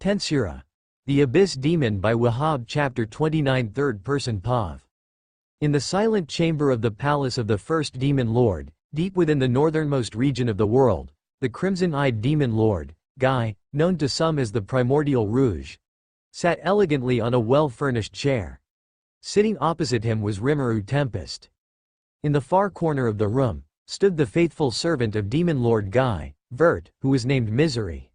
Tensura. The Abyss Demon by Wahab Chapter 29 Third Person Pav. In the silent chamber of the palace of the first demon lord, deep within the northernmost region of the world, the crimson-eyed demon lord, Guy, known to some as the Primordial Rouge, sat elegantly on a well-furnished chair. Sitting opposite him was Rimuru Tempest. In the far corner of the room, stood the faithful servant of demon lord Guy, Vert, who was named Misery.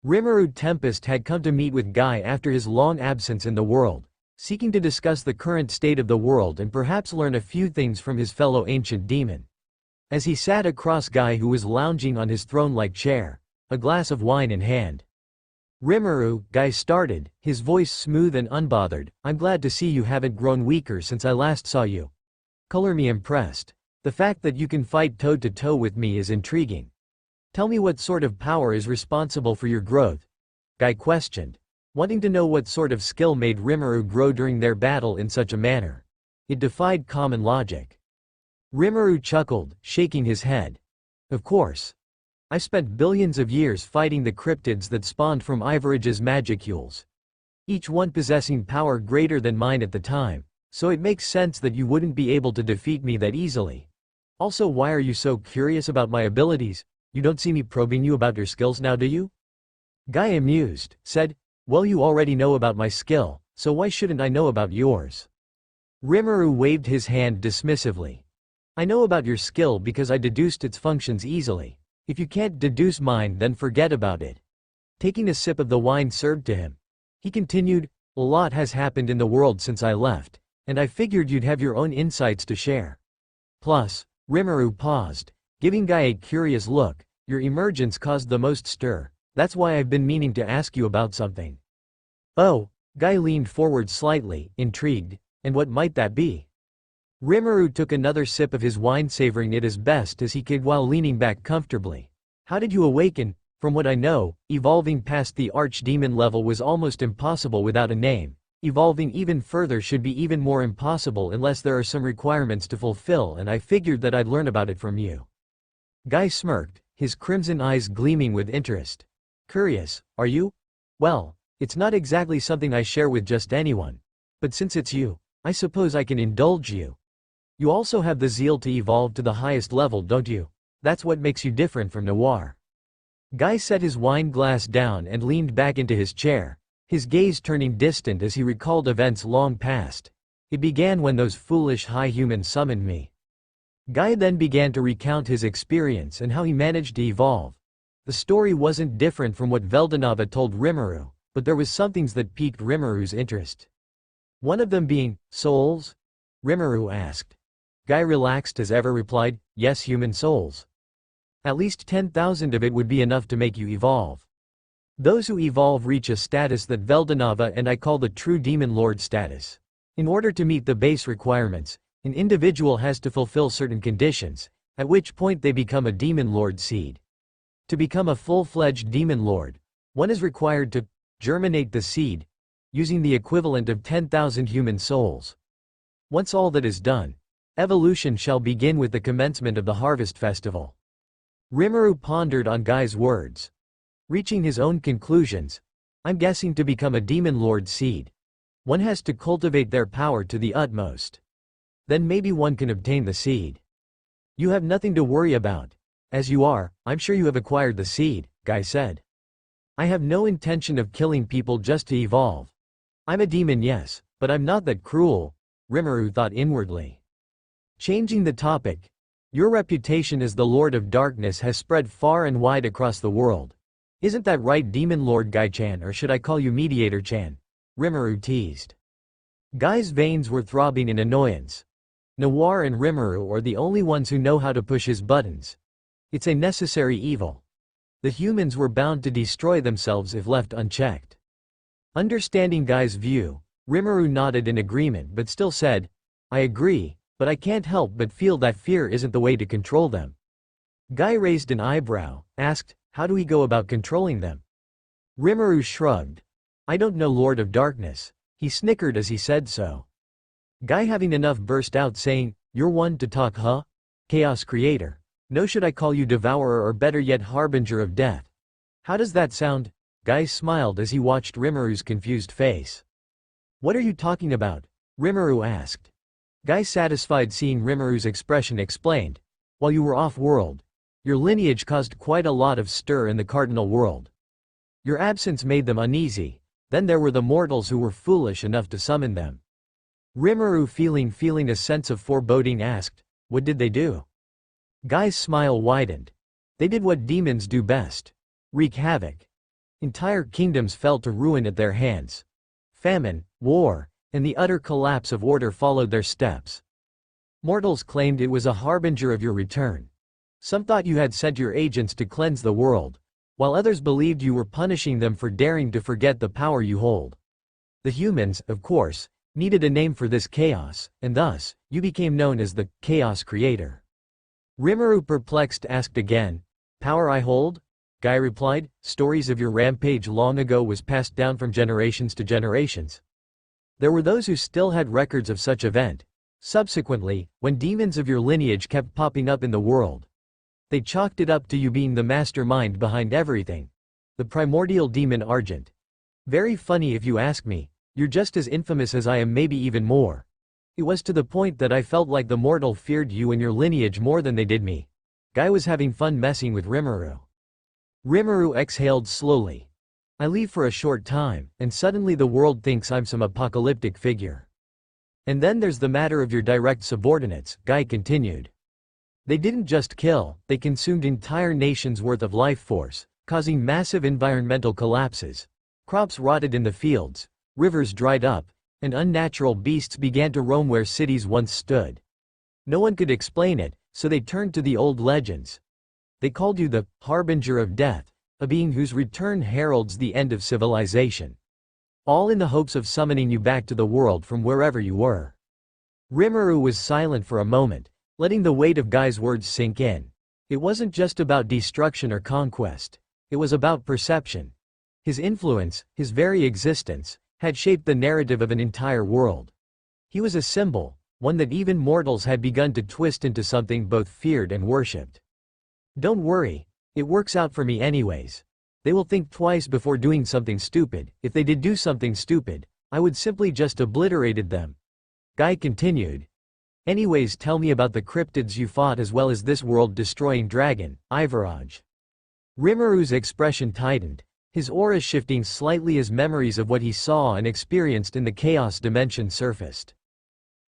Rimuru Tempest had come to meet with Guy after his long absence in the world, seeking to discuss the current state of the world and perhaps learn a few things from his fellow ancient demon. As he sat across Guy, who was lounging on his throne-like chair, a glass of wine in hand. "Rimuru," Guy started, his voice smooth and unbothered, "I'm glad to see you haven't grown weaker since I last saw you. Color me impressed. The fact that you can fight toe-to-toe with me is intriguing. Tell me what sort of power is responsible for your growth?" Guy questioned, wanting to know what sort of skill made Rimuru grow during their battle in such a manner. It defied common logic. Rimuru chuckled, shaking his head. "Of course. I've spent billions of years fighting the cryptids that spawned from Iverage's magicules, each one possessing power greater than mine at the time, so it makes sense that you wouldn't be able to defeat me that easily. Also, why are you so curious about my abilities? You don't see me probing you about your skills now, do you?" Guy, amused, said, "Well, you already know about my skill, so why shouldn't I know about yours?" Rimuru waved his hand dismissively. "I know about your skill because I deduced its functions easily. If you can't deduce mine, then forget about it." Taking a sip of the wine served to him, he continued, "A lot has happened in the world since I left, and I figured you'd have your own insights to share. Plus," Rimuru paused, giving Guy a curious look, "your emergence caused the most stir. That's why I've been meaning to ask you about something." "Oh," Guy leaned forward slightly, intrigued, "and what might that be?" Rimuru took another sip of his wine, savoring it as best as he could while leaning back comfortably. "How did you awaken? From what I know, evolving past the archdemon level was almost impossible without a name. Evolving even further should be even more impossible unless there are some requirements to fulfill, and I figured that I'd learn about it from you." Guy smirked, his crimson eyes gleaming with interest. "Curious, are you? Well, it's not exactly something I share with just anyone. But since it's you, I suppose I can indulge you. You also have the zeal to evolve to the highest level, don't you? That's what makes you different from Noir." Guy set his wine glass down and leaned back into his chair, his gaze turning distant as he recalled events long past. "It began when those foolish high humans summoned me." Guy then began to recount his experience and how he managed to evolve. The story wasn't different from what Veldora told Rimuru, but there was some things that piqued Rimuru's interest. "One of them being souls?" Rimuru asked. Guy relaxed as ever replied, "Yes, human souls. At least 10,000 of it would be enough to make you evolve. Those who evolve reach a status that Veldora and I call the true demon lord status. In order to meet the base requirements, an individual has to fulfill certain conditions, at which point they become a demon lord seed. To become a full-fledged demon lord, one is required to germinate the seed, using the equivalent of 10,000 human souls. Once all that is done, evolution shall begin with the commencement of the harvest festival." Rimuru pondered on Guy's words. Reaching his own conclusions, "I'm guessing to become a demon lord seed, one has to cultivate their power to the utmost. Then maybe one can obtain the seed. You have nothing to worry about. As you are, I'm sure you have acquired the seed," Guy said. "I have no intention of killing people just to evolve. I'm a demon, yes, but I'm not that cruel," Rimuru thought inwardly. Changing the topic, "Your reputation as the Lord of Darkness has spread far and wide across the world. Isn't that right, Demon Lord Guy-chan, or should I call you Mediator-chan?" Rimuru teased. Guy's veins were throbbing in annoyance. Noir and Rimuru are the only ones who know how to push his buttons. It's a necessary evil. The humans were bound to destroy themselves if left unchecked. Understanding Guy's view, Rimuru nodded in agreement but still said, "I agree, but I can't help but feel that fear isn't the way to control them." Guy raised an eyebrow, asked, "How do we go about controlling them?" Rimuru shrugged. "I don't know, Lord of Darkness." He snickered as he said so. Guy, having enough, burst out saying, "You're one to talk, huh? Chaos Creator. No, should I call you Devourer, or better yet, Harbinger of Death? How does that sound?" Guy smiled as he watched Rimuru's confused face. What are you talking about? Rimuru asked. Guy, satisfied seeing Rimuru's expression, explained. While you were off-world, your lineage caused quite a lot of stir in the cardinal world. Your absence made them uneasy. Then there were the mortals who were foolish enough to summon them. Rimuru, feeling a sense of foreboding, asked, what did they do? Guy's smile widened. They did what demons do best. Wreak havoc. Entire kingdoms fell to ruin at their hands. Famine, war, and the utter collapse of order followed their steps. Mortals claimed it was a harbinger of your return. Some thought you had sent your agents to cleanse the world, while others believed you were punishing them for daring to forget the power you hold. The humans, of course, needed a name for this chaos, and thus, you became known as the Chaos Creator. Rimuru, perplexed, asked again, power I hold? Guy replied, stories of your rampage long ago was passed down from generations to generations. There were those who still had records of such event. Subsequently, when demons of your lineage kept popping up in the world, they chalked it up to you being the mastermind behind everything. The primordial demon Argent. Very funny if you ask me, you're just as infamous as I am, maybe even more. It was to the point that I felt like the mortal feared you and your lineage more than they did me. Guy was having fun messing with Rimuru. Rimuru exhaled slowly. I leave for a short time, and suddenly the world thinks I'm some apocalyptic figure. And then there's the matter of your direct subordinates, Guy continued. They didn't just kill, they consumed entire nations' worth of life force, causing massive environmental collapses. Crops rotted in the fields, rivers dried up, and unnatural beasts began to roam where cities once stood. No one could explain it, so they turned to the old legends. They called you the Harbinger of Death, a being whose return heralds the end of civilization. All in the hopes of summoning you back to the world from wherever you were. Rimuru was silent for a moment, letting the weight of Guy's words sink in. It wasn't just about destruction or conquest. It was about perception. His influence, his very existence, had shaped the narrative of an entire world. He was a symbol, one that even mortals had begun to twist into something both feared and worshipped. Don't worry, it works out for me anyways. They will think twice before doing something stupid. If they did do something stupid, I would simply just obliterated them. Guy continued. Anyways, tell me about the cryptids you fought as well as this world-destroying dragon, Ivaraj. Rimuru's expression tightened, his aura shifting slightly as memories of what he saw and experienced in the chaos dimension surfaced.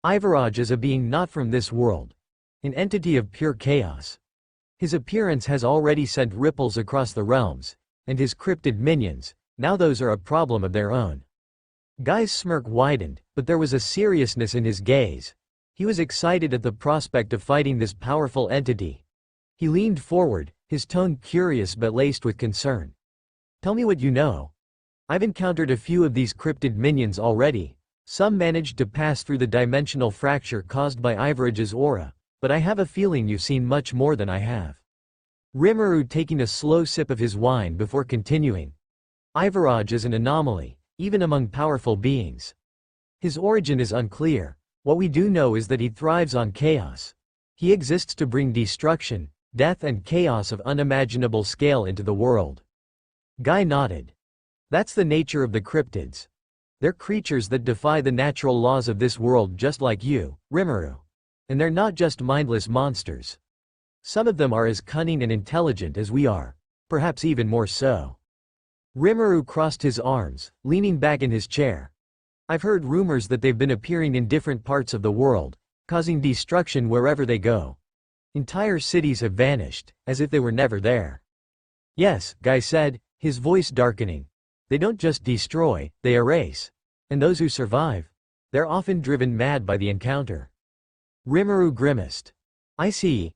Ivaraj is a being not from this world. An entity of pure chaos. His appearance has already sent ripples across the realms, and his cryptid minions, now those are a problem of their own. Guy's smirk widened, but there was a seriousness in his gaze. He was excited at the prospect of fighting this powerful entity. He leaned forward, his tone curious but laced with concern. Tell me what you know. I've encountered a few of these cryptid minions already. Some managed to pass through the dimensional fracture caused by Ivaraj's aura, but I have a feeling you've seen much more than I have. Rimuru taking a slow sip of his wine before continuing. Ivaraj is an anomaly, even among powerful beings. His origin is unclear. What we do know is that he thrives on chaos. He exists to bring destruction, death and chaos of unimaginable scale into the world. Guy nodded. That's the nature of the cryptids. They're creatures that defy the natural laws of this world just like you, Rimuru. And they're not just mindless monsters. Some of them are as cunning and intelligent as we are, perhaps even more so. Rimuru crossed his arms, leaning back in his chair. I've heard rumors that they've been appearing in different parts of the world, causing destruction wherever they go. Entire cities have vanished, as if they were never there. Yes, Guy said, his voice darkening. They don't just destroy, they erase. And those who survive, they're often driven mad by the encounter. Rimuru grimaced. I see.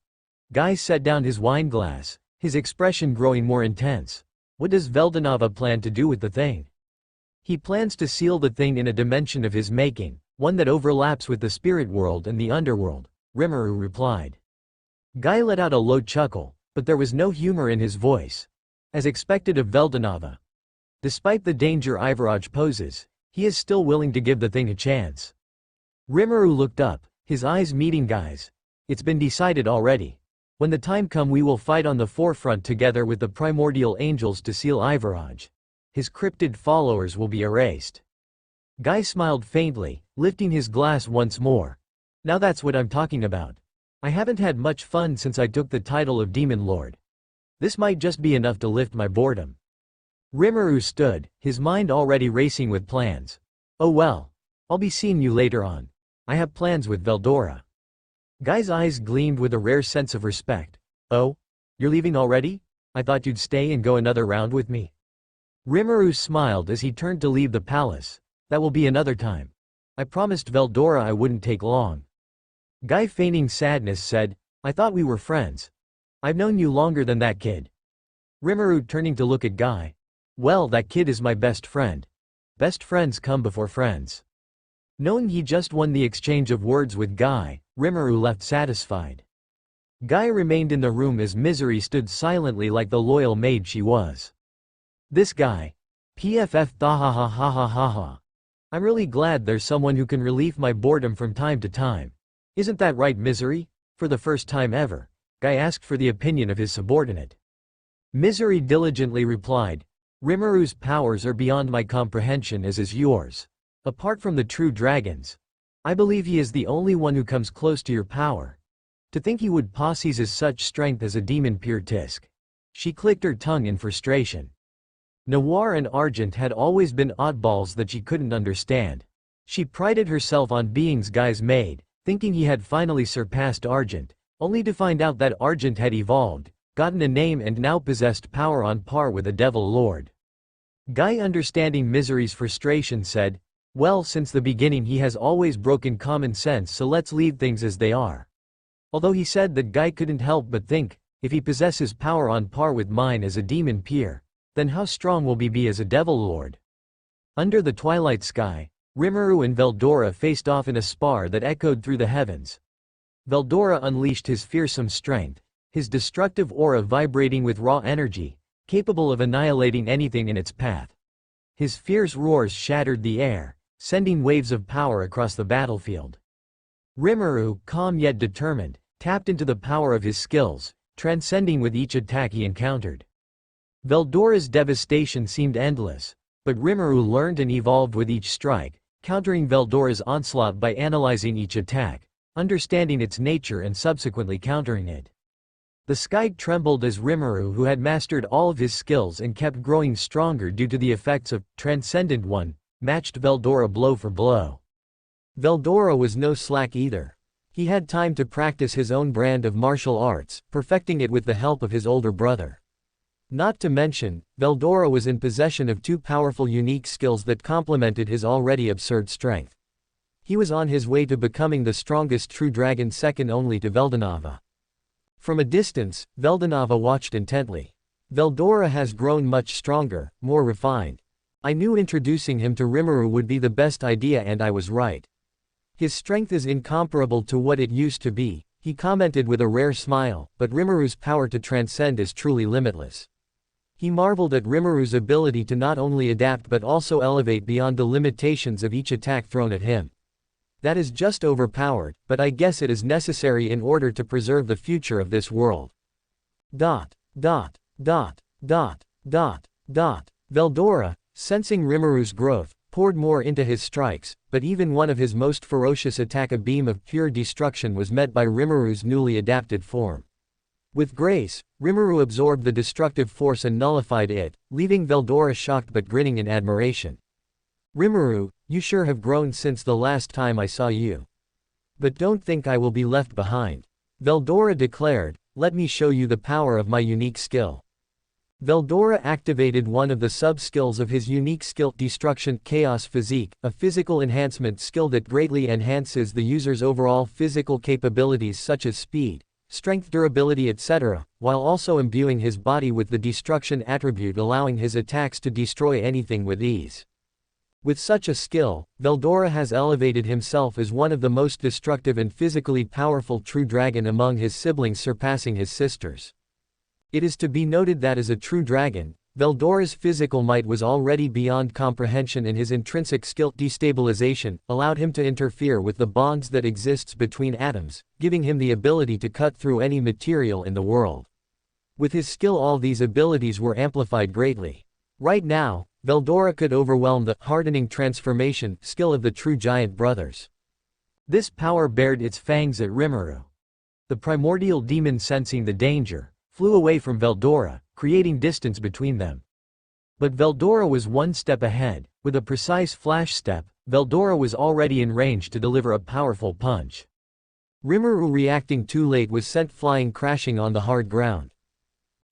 Guy set down his wineglass, his expression growing more intense. What does Veldora plan to do with the thing? He plans to seal the thing in a dimension of his making, one that overlaps with the spirit world and the underworld, Rimuru replied. Guy let out a low chuckle, but there was no humor in his voice. As expected of Veldora. Despite the danger Ivaraj poses, he is still willing to give the thing a chance. Rimuru looked up, his eyes meeting Guy's. It's been decided already. When the time comes we will fight on the forefront together with the primordial angels to seal Ivaraj. his cryptid followers will be erased. Guy smiled faintly, lifting his glass once more. Now that's what I'm talking about. I haven't had much fun since I took the title of Demon Lord. This might just be enough to lift my boredom. Rimuru stood, his mind already racing with plans. Oh well. I'll be seeing you later on. I have plans with Veldora. Guy's eyes gleamed with a rare sense of respect. Oh? You're leaving already? I thought you'd stay and go another round with me. Rimuru smiled as he turned to leave the palace. That will be another time. I promised Veldora I wouldn't take long. Guy, feigning sadness, said, I thought we were friends. I've known you longer than that kid. Rimuru, turning to look at Guy. Well, that kid is my best friend. Best friends come before friends. Knowing he just won the exchange of words with Guy, Rimuru left satisfied. Guy remained in the room as Misery stood silently like the loyal maid she was. This guy. PFF tha ha ha ha ha ha ha. I'm really glad there's someone who can relieve my boredom from time to time. Isn't that right, Misery? For the first time ever, Guy asked for the opinion of his subordinate. Misery diligently replied, Rimuru's powers are beyond my comprehension as is yours. Apart from the true dragons, I believe he is the only one who comes close to your power. To think he would possess such strength as a demon pure tisk. She clicked her tongue in frustration. Noir and Argent had always been oddballs that she couldn't understand. She prided herself on being Guy's maid, thinking he had finally surpassed Argent, only to find out that Argent had evolved, gotten a name and now possessed power on par with a Devil Lord. Guy, understanding Misery's frustration, said, well, since the beginning he has always broken common sense, so let's leave things as they are. Although he said that, Guy couldn't help but think, if he possesses power on par with mine as a demon peer, then how strong will he be as a Devil Lord? Under the twilight sky, Rimuru and Veldora faced off in a spar that echoed through the heavens. Veldora unleashed his fearsome strength, his destructive aura vibrating with raw energy, capable of annihilating anything in its path. His fierce roars shattered the air, sending waves of power across the battlefield. Rimuru, calm yet determined, tapped into the power of his skills, transcending with each attack he encountered. Veldora's devastation seemed endless, but Rimuru learned and evolved with each strike, countering Veldora's onslaught by analyzing each attack, understanding its nature and subsequently countering it. The sky trembled as Rimuru, who had mastered all of his skills and kept growing stronger due to the effects of Transcendent One, matched Veldora blow for blow. Veldora was no slack either. He had time to practice his own brand of martial arts, perfecting it with the help of his older brother. Not to mention, Veldora was in possession of two powerful unique skills that complemented his already absurd strength. He was on his way to becoming the strongest true dragon, second only to Veldonava. From a distance, Veldonava watched intently. Veldora has grown much stronger, more refined. I knew introducing him to Rimuru would be the best idea, and I was right. His strength is incomparable to what it used to be, he commented with a rare smile, but Rimuru's power to transcend is truly limitless. He marveled at Rimuru's ability to not only adapt but also elevate beyond the limitations of each attack thrown at him. That is just overpowered, but I guess it is necessary in order to preserve the future of this world. Veldora, sensing Rimuru's growth, poured more into his strikes, but even one of his most ferocious attack, a beam of pure destruction, was met by Rimuru's newly adapted form. With grace, Rimuru absorbed the destructive force and nullified it, leaving Veldora shocked but grinning in admiration. Rimuru, you sure have grown since the last time I saw you. But don't think I will be left behind. Veldora declared, let me show you the power of my unique skill. Veldora activated one of the sub-skills of his unique skill, Destruction Chaos Physique, a physical enhancement skill that greatly enhances the user's overall physical capabilities such as speed, strength, durability, etc., while also imbuing his body with the destruction attribute, allowing his attacks to destroy anything with ease. With such a skill, Veldora has elevated himself as one of the most destructive and physically powerful true dragon among his siblings, surpassing his sisters. It is to be noted that as a true dragon, Veldora's physical might was already beyond comprehension, and his intrinsic skill, destabilization, allowed him to interfere with the bonds that exists between atoms, giving him the ability to cut through any material in the world. With his skill, all these abilities were amplified greatly. Right now, Veldora could overwhelm the hardening transformation skill of the true giant brothers. This power bared its fangs at Rimuru. The primordial demon, sensing the danger, flew away from Veldora, creating distance between them. But Veldora was one step ahead. With a precise flash step, Veldora was already in range to deliver a powerful punch. Rimuru, reacting too late, was sent flying, crashing on the hard ground.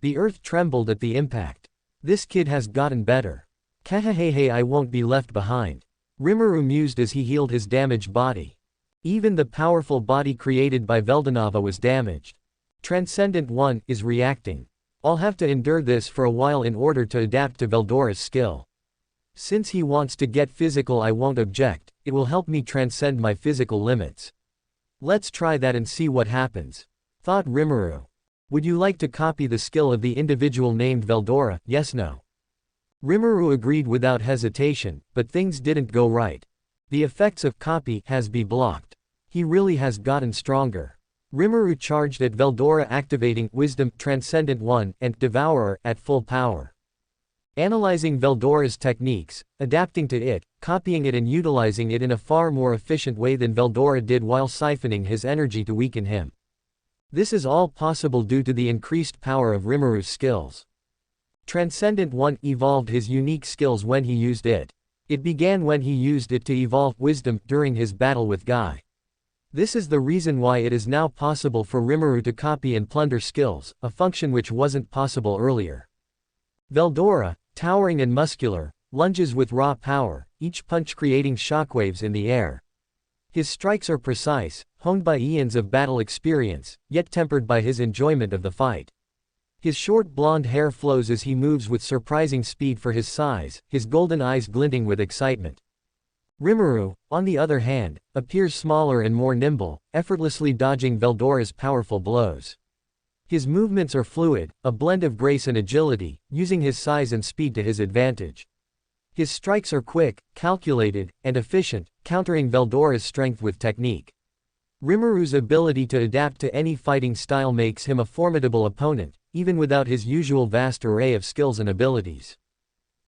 The earth trembled at the impact. This kid has gotten better. Kahahehe, I won't be left behind. Rimuru mused as he healed his damaged body. Even the powerful body created by Veldonava was damaged. Transcendent One is reacting. I'll have to endure this for a while in order to adapt to Veldora's skill. Since he wants to get physical, I won't object. It will help me transcend my physical limits. Let's try that and see what happens, thought Rimuru. Would you like to copy the skill of the individual named Veldora? Yes, no. Rimuru agreed without hesitation, but things didn't go right. The effects of copy has been blocked. He really has gotten stronger. Rimuru charged at Veldora, activating Wisdom, Transcendent One, and Devourer at full power. Analyzing Veldora's techniques, adapting to it, copying it and utilizing it in a far more efficient way than Veldora did while siphoning his energy to weaken him. This is all possible due to the increased power of Rimuru's skills. Transcendent One evolved his unique skills when he used it. It began when he used it to evolve Wisdom during his battle with Guy. This is the reason why it is now possible for Rimuru to copy and plunder skills, a function which wasn't possible earlier. Veldora, towering and muscular, lunges with raw power, each punch creating shockwaves in the air. His strikes are precise, honed by eons of battle experience, yet tempered by his enjoyment of the fight. His short blonde hair flows as he moves with surprising speed for his size, his golden eyes glinting with excitement. Rimuru, on the other hand, appears smaller and more nimble, effortlessly dodging Veldora's powerful blows. His movements are fluid, a blend of grace and agility, using his size and speed to his advantage. His strikes are quick, calculated, and efficient, countering Veldora's strength with technique. Rimuru's ability to adapt to any fighting style makes him a formidable opponent, even without his usual vast array of skills and abilities.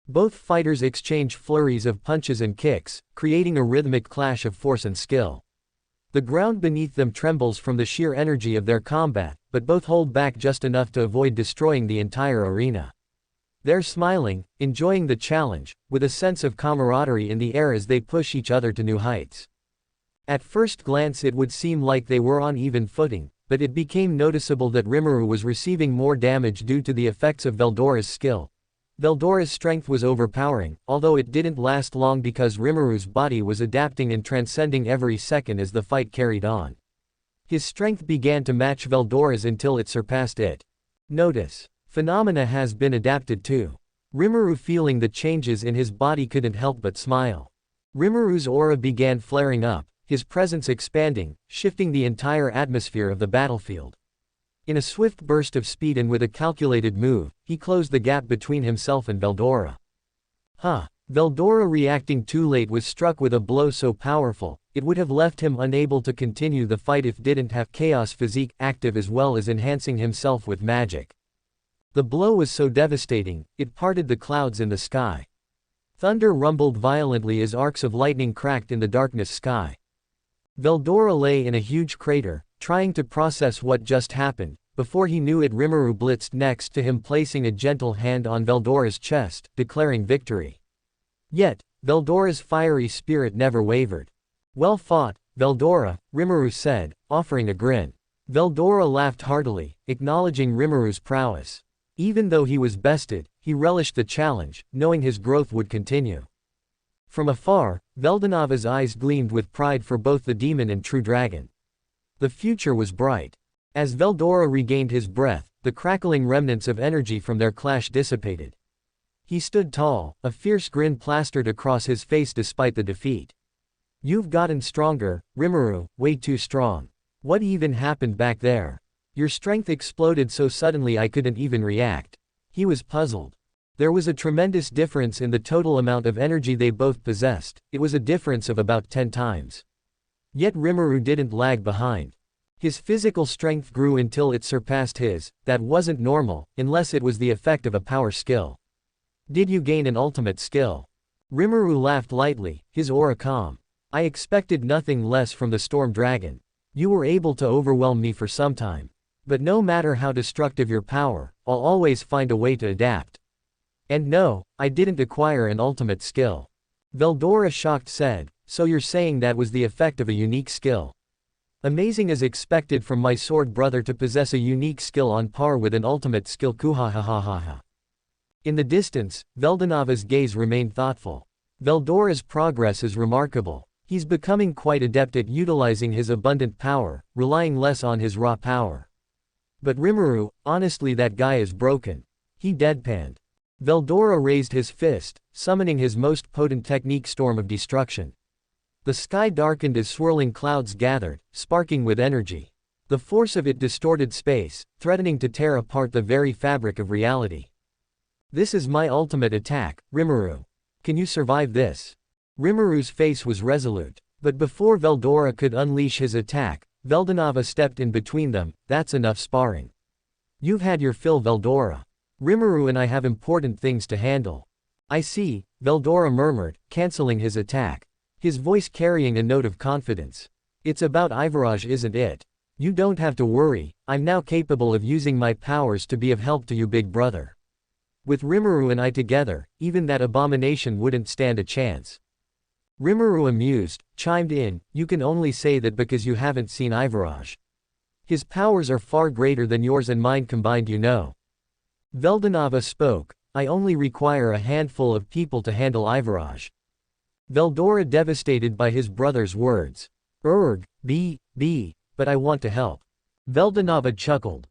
Both fighters exchange flurries of punches and kicks, creating a rhythmic clash of force and skill. The ground beneath them trembles from the sheer energy of their combat, but both hold back just enough to avoid destroying the entire arena. They're smiling, enjoying the challenge, with a sense of camaraderie in the air as they push each other to new heights. At first glance it would seem like they were on even footing, but it became noticeable that Rimuru was receiving more damage due to the effects of Veldora's skill. Veldora's strength was overpowering, although it didn't last long because Rimuru's body was adapting and transcending every second as the fight carried on. His strength began to match Veldora's until it surpassed it. Notice. Phenomena has been adapted too. Rimuru, feeling the changes in his body, couldn't help but smile. Rimuru's aura began flaring up, his presence expanding, shifting the entire atmosphere of the battlefield. In a swift burst of speed and with a calculated move, he closed the gap between himself and Veldora. Veldora, reacting too late, was struck with a blow so powerful, it would have left him unable to continue the fight if didn't have Chaos Physique active as well as enhancing himself with magic. The blow was so devastating, it parted the clouds in the sky. Thunder rumbled violently as arcs of lightning cracked in the darkness sky. Veldora lay in a huge crater, trying to process what just happened. Before he knew it, Rimuru blitzed next to him, placing a gentle hand on Veldora's chest, declaring victory. Yet, Veldora's fiery spirit never wavered. Well fought, Veldora, Rimuru said, offering a grin. Veldora laughed heartily, acknowledging Rimuru's prowess. Even though he was bested, he relished the challenge, knowing his growth would continue. From afar, Veldonava's eyes gleamed with pride for both the demon and true dragon. The future was bright. As Veldora regained his breath, the crackling remnants of energy from their clash dissipated. He stood tall, a fierce grin plastered across his face despite the defeat. You've gotten stronger, Rimuru, way too strong. What even happened back there? Your strength exploded so suddenly I couldn't even react. He was puzzled. There was a tremendous difference in the total amount of energy they both possessed. It was a difference of about 10 times. Yet Rimuru didn't lag behind. His physical strength grew until it surpassed his. That wasn't normal, unless it was the effect of a power skill. Did you gain an ultimate skill? Rimuru laughed lightly, his aura calm. I expected nothing less from the storm dragon. You were able to overwhelm me for some time. But no matter how destructive your power, I'll always find a way to adapt. And no, I didn't acquire an ultimate skill. Veldora shocked said, so you're saying that was the effect of a unique skill. Amazing as expected from my sword brother to possess a unique skill on par with an ultimate skill kuhahahaha. In the distance, Veldonava's gaze remained thoughtful. Veldora's progress is remarkable. He's becoming quite adept at utilizing his abundant power, relying less on his raw power. But Rimuru, honestly that guy is broken. He deadpanned. Veldora raised his fist, summoning his most potent technique Storm of Destruction. The sky darkened as swirling clouds gathered, sparking with energy. The force of it distorted space, threatening to tear apart the very fabric of reality. This is my ultimate attack, Rimuru. Can you survive this? Rimuru's face was resolute. But before Veldora could unleash his attack, Veldonava stepped in between them. That's enough sparring. You've had your fill, Veldora. Rimuru and I have important things to handle. I see, Veldora murmured, canceling his attack. His voice carrying a note of confidence. It's about Ivaraj, isn't it? You don't have to worry, I'm now capable of using my powers to be of help to you, big brother. With Rimuru and I together, even that abomination wouldn't stand a chance. Rimuru, amused, chimed in, you can only say that because you haven't seen Ivaraj. His powers are far greater than yours and mine combined, you know. Veldonava spoke, I only require a handful of people to handle Ivaraj. Veldora devastated by his brother's words. But I want to help. Veldonava chuckled.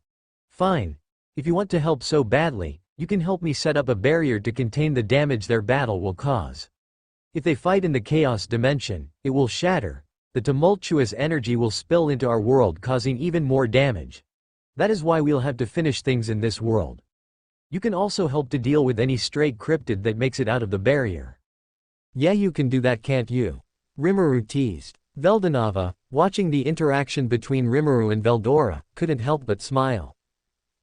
Fine. If you want to help so badly, you can help me set up a barrier to contain the damage their battle will cause. If they fight in the chaos dimension, it will shatter. The tumultuous energy will spill into our world, causing even more damage. That is why we'll have to finish things in this world. You can also help to deal with any stray cryptid that makes it out of the barrier. Yeah, you can do that, can't you? Rimuru teased. Veldonava, watching the interaction between Rimuru and Veldora, couldn't help but smile.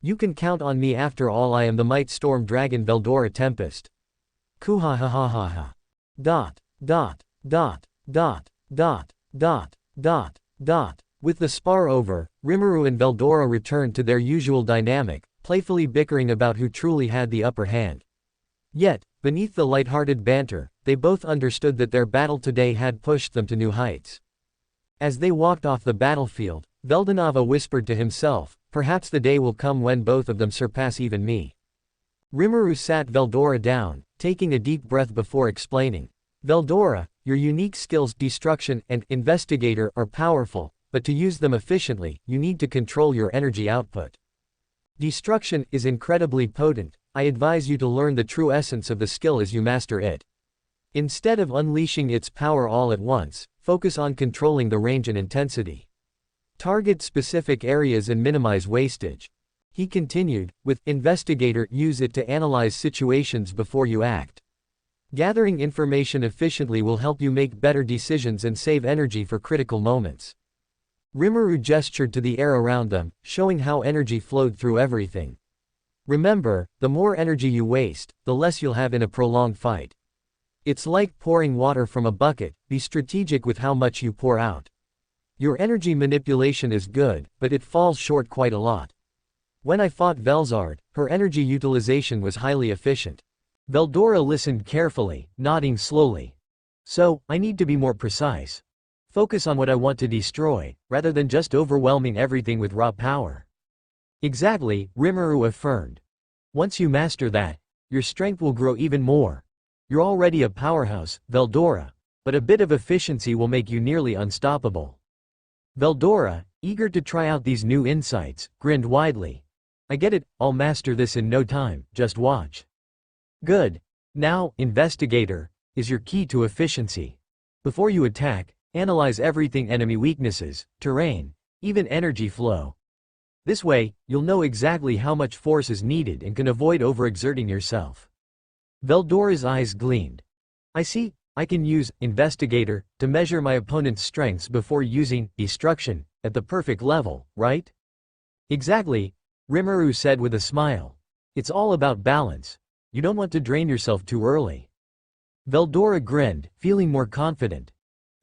You can count on me, after all I am the Might Storm Dragon Veldora Tempest. Kuhahahaha. With the spar over, Rimuru and Veldora returned to their usual dynamic, playfully bickering about who truly had the upper hand. Yet, beneath the light-hearted banter, they both understood that their battle today had pushed them to new heights. As they walked off the battlefield, Veldonava whispered to himself, perhaps the day will come when both of them surpass even me. Rimuru sat Veldora down, taking a deep breath before explaining. Veldora, your unique skills Destruction and Investigator are powerful, but to use them efficiently, you need to control your energy output. Destruction is incredibly potent. I advise you to learn the true essence of the skill as you master it. Instead of unleashing its power all at once, focus on controlling the range and intensity. Target specific areas and minimize wastage. He continued, with Investigator, use it to analyze situations before you act. Gathering information efficiently will help you make better decisions and save energy for critical moments. Rimuru gestured to the air around them, showing how energy flowed through everything. Remember, the more energy you waste, the less you'll have in a prolonged fight. It's like pouring water from a bucket, be strategic with how much you pour out. Your energy manipulation is good, but it falls short quite a lot. When I fought Velzard, her energy utilization was highly efficient. Veldora listened carefully, nodding slowly. So, I need to be more precise. Focus on what I want to destroy, rather than just overwhelming everything with raw power. Exactly, Rimuru affirmed. Once you master that, your strength will grow even more. You're already a powerhouse, Veldora, but a bit of efficiency will make you nearly unstoppable. Veldora, eager to try out these new insights, grinned widely. I get it, I'll master this in no time, just watch. Good. Now, Investigator, is your key to efficiency. Before you attack, analyze everything: enemy weaknesses, terrain, even energy flow. This way, you'll know exactly how much force is needed and can avoid overexerting yourself. Veldora's eyes gleamed. I see, I can use Investigator to measure my opponent's strengths before using Destruction at the perfect level, right? Exactly, Rimuru said with a smile. It's all about balance. You don't want to drain yourself too early. Veldora grinned, feeling more confident.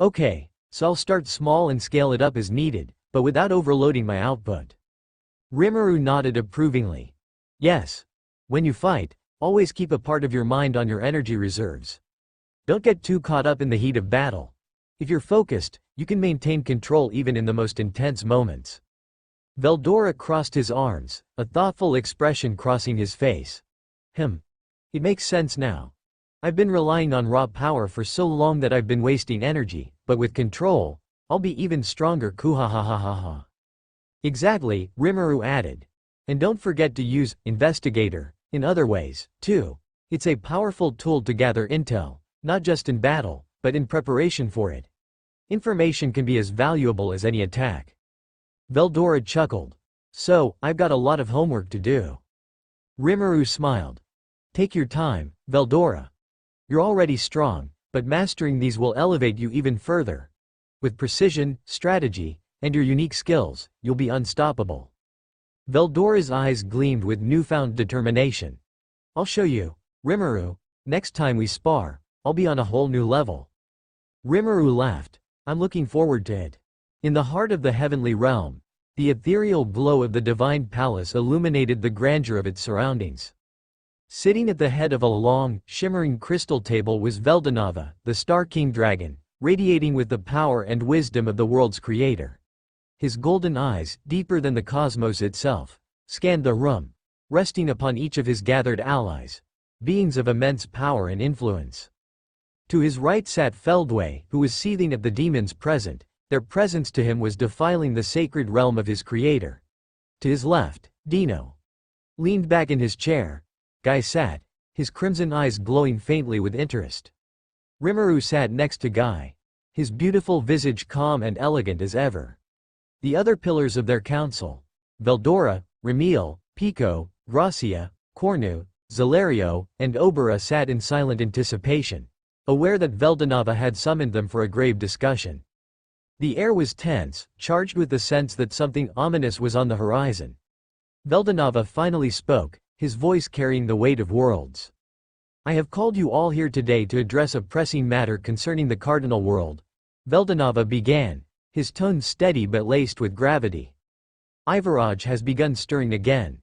Okay, so I'll start small and scale it up as needed, but without overloading my output. Rimuru nodded approvingly. Yes. When you fight, always keep a part of your mind on your energy reserves. Don't get too caught up in the heat of battle. If you're focused, you can maintain control even in the most intense moments. Veldora crossed his arms, a thoughtful expression crossing his face. It makes sense now. I've been relying on raw power for so long that I've been wasting energy, but with control, I'll be even stronger. Kuhahahaha. Exactly, Rimuru added. And don't forget to use investigator in other ways, too. It's a powerful tool to gather intel, not just in battle, but in preparation for it. Information can be as valuable as any attack. Veldora chuckled. So, I've got a lot of homework to do. Rimuru smiled. Take your time, Veldora. You're already strong, but mastering these will elevate you even further. With precision, strategy, and your unique skills, you'll be unstoppable. Veldora's eyes gleamed with newfound determination. I'll show you, Rimuru. Next time we spar, I'll be on a whole new level. Rimuru laughed. I'm looking forward to it. In the heart of the heavenly realm, the ethereal glow of the divine palace illuminated the grandeur of its surroundings. Sitting at the head of a long, shimmering crystal table was Veldonava, the Star King Dragon, radiating with the power and wisdom of the world's creator. His golden eyes, deeper than the cosmos itself, scanned the room, resting upon each of his gathered allies, beings of immense power and influence. To his right sat Feldway, who was seething at the demons present. Their presence to him was defiling the sacred realm of his creator. To his left, Dino leaned back in his chair. Guy sat, his crimson eyes glowing faintly with interest. Rimuru sat next to Guy, his beautiful visage calm and elegant as ever. The other pillars of their council, Veldora, Ramil, Pico, Gracia, Cornu, Zalario, and Obera sat in silent anticipation, aware that Veldonava had summoned them for a grave discussion. The air was tense, charged with the sense that something ominous was on the horizon. Veldonava finally spoke, his voice carrying the weight of worlds. I have called you all here today to address a pressing matter concerning the cardinal world. Veldonava began, his tone steady but laced with gravity. Ivaraj has begun stirring again.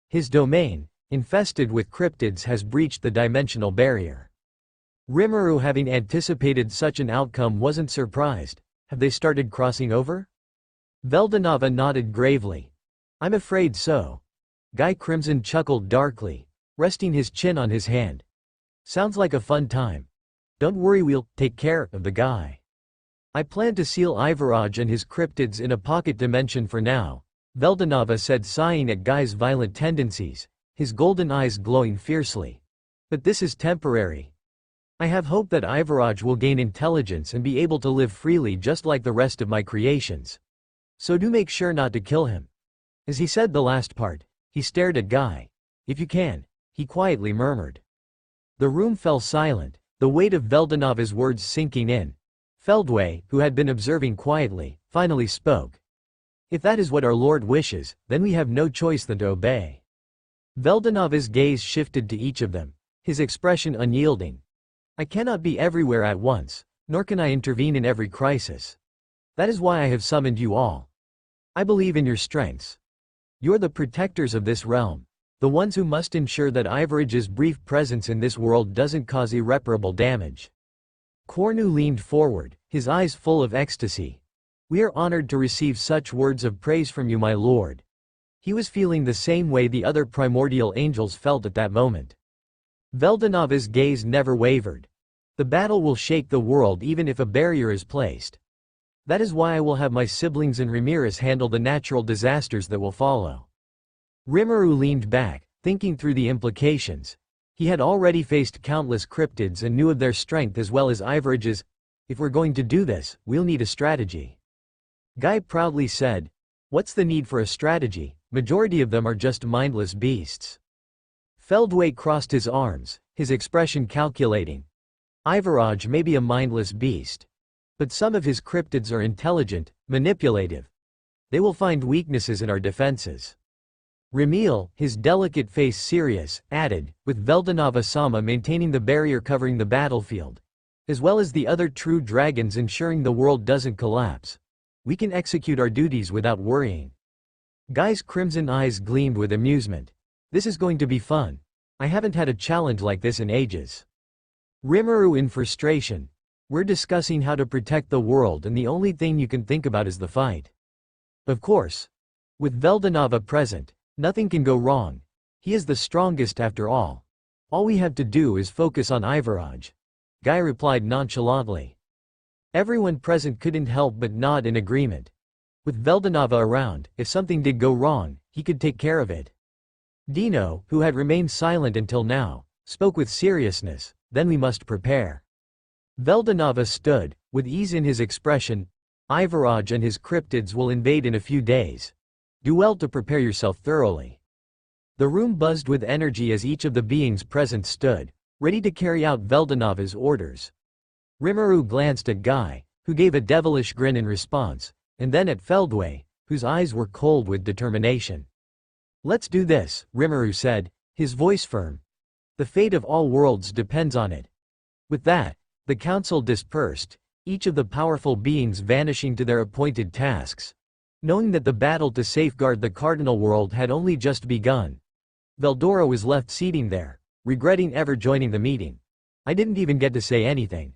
His domain, infested with cryptids, has breached the dimensional barrier. Rimuru, having anticipated such an outcome, wasn't surprised. Have they started crossing over? Veldonava nodded gravely. I'm afraid so. Guy Crimson chuckled darkly, resting his chin on his hand. Sounds like a fun time. Don't worry, we'll take care of the guy. I plan to seal Ivaraj and his cryptids in a pocket dimension for now, Veldonava said, sighing at Guy's violent tendencies, his golden eyes glowing fiercely. But this is temporary. I have hope that Ivaraj will gain intelligence and be able to live freely just like the rest of my creations. So do make sure not to kill him. As he said the last part, he stared at Guy. If you can, he quietly murmured. The room fell silent, the weight of Veldonava's words sinking in. Feldway, who had been observing quietly, finally spoke. If that is what our Lord wishes, then we have no choice than to obey. Veldonava's gaze shifted to each of them, his expression unyielding. I cannot be everywhere at once, nor can I intervene in every crisis. That is why I have summoned you all. I believe in your strengths. You're the protectors of this realm, the ones who must ensure that Ivaraj's brief presence in this world doesn't cause irreparable damage. Cornu leaned forward, his eyes full of ecstasy. We are honored to receive such words of praise from you, my lord. He was feeling the same way the other primordial angels felt at that moment. Veldonava's gaze never wavered. The battle will shake the world even if a barrier is placed. That is why I will have my siblings and Ramirez handle the natural disasters that will follow. Rimuru leaned back, thinking through the implications. He had already faced countless cryptids and knew of their strength as well as Ivaraj's. If we're going to do this, we'll need a strategy. Guy proudly said, what's the need for a strategy? Majority of them are just mindless beasts. Feldway crossed his arms, his expression calculating. Ivaraj may be a mindless beast, but some of his cryptids are intelligent, manipulative. They will find weaknesses in our defenses. Rimuru, his delicate face serious, added, with Veldonava-sama maintaining the barrier covering the battlefield, as well as the other true dragons ensuring the world doesn't collapse, we can execute our duties without worrying. Guy's crimson eyes gleamed with amusement. This is going to be fun. I haven't had a challenge like this in ages. Rimuru in frustration. We're discussing how to protect the world and the only thing you can think about is the fight. Of course. With Veldonava present, nothing can go wrong. He is the strongest after all. All we have to do is focus on Ivaraj. Guy replied nonchalantly. Everyone present couldn't help but nod in agreement. With Veldonava around, if something did go wrong, he could take care of it. Dino, who had remained silent until now, spoke with seriousness, then we must prepare. Veldonava stood, with ease in his expression. Ivaraj and his cryptids will invade in a few days. Do well to prepare yourself thoroughly. The room buzzed with energy as each of the beings present stood, ready to carry out Veldonava's orders. Rimuru glanced at Guy, who gave a devilish grin in response, and then at Feldway, whose eyes were cold with determination. Let's do this, Rimuru said, his voice firm. The fate of all worlds depends on it. With that, the council dispersed, each of the powerful beings vanishing to their appointed tasks. Knowing that the battle to safeguard the cardinal world had only just begun, Veldora was left sitting there, regretting ever joining the meeting. I didn't even get to say anything.